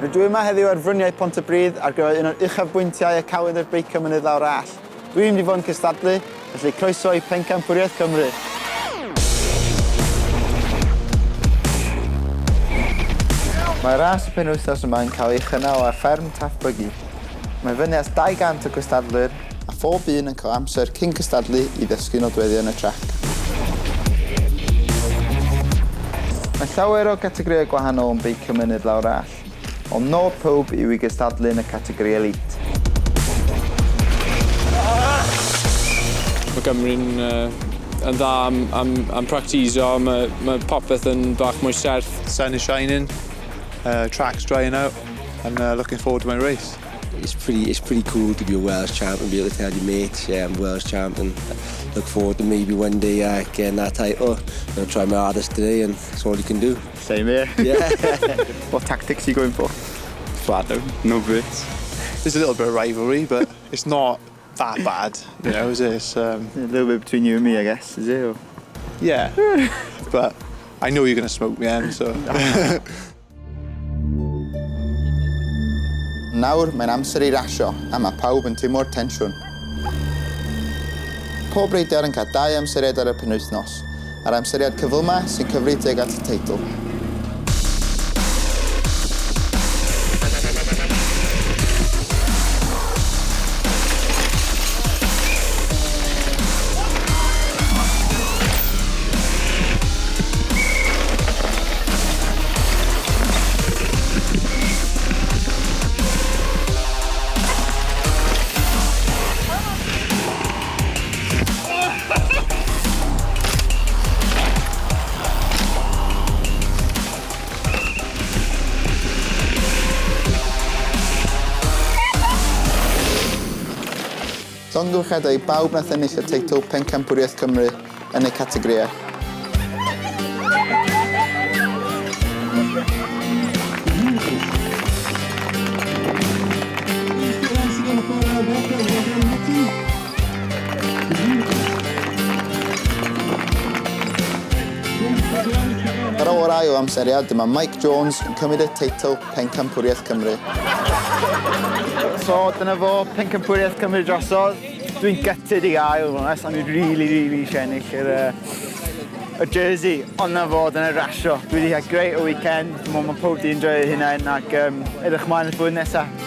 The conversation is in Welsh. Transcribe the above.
Dwi yma heddiw ar fryniau Pontypridd ar gyfer un o'r uchafbwyntiau y Cawydr Beicio Mynydd Lawr All. Dwi'n mynd i fod yn cystadlu, felly croeso i Pencampwriaeth Cymru. Mae'r ras y penwythnos yma yn cael ei chynnal ar fferm Taff Buggy. Mae fyny at 200 o gystadlwyr a phob un yn cael amser cyn cystadlu i ddysgu nodweddion y trac. Mae llawer o categoriau gwahanol yn beicio mynydd Lawr All, ond nod pob yw i gystadlu yn y categori elite. Mae Gymru'n yn dda am practisio, mae popeth yn bach mwy serth. Sun is shining, track's drying out, and looking forward to my race. It's pretty cool to be a Welsh champ and be able to tell your mates, yeah, I'm a Welsh champ, and look forward to maybe one day getting that title. I'm going to try my hardest today, and that's all you can do. Same here. Yeah. What tactics are you going for? Flat out, no bits. There's a little bit of rivalry, but it's not that bad, you know, is it? It's, A little bit between you and me, I guess, is it? Or... yeah, but I know you're going to smoke me end, so... Nawr, mae'n amser i rasio, a mae pawb yn teimlo'r tensiwn. Pob reidiwr yn cael 2 amseriad ar y penwythnos, a'r amseriad cyflym sy'n cyfrifeg at y teitl. Llongyfarchiadau i bawb nath ennill y teitl Pencampwriaeth Cymru yn eu categoriau. Ar ôl ail amseriad, dyma Mike Jones yn cymryd y teitl Pencampwriaeth Cymru. So, dyna fo, Pencampwriaeth Cymru drosodd. Dwi'n gutted i ail hwnna, so ni'n really eisiau ennill y jersey. Ond na fo, dyna rasio. Dwi wedi cael greit o weekend. Mae pob di enjoy hynna ac edrych mlaen at flwyddyn nesaf.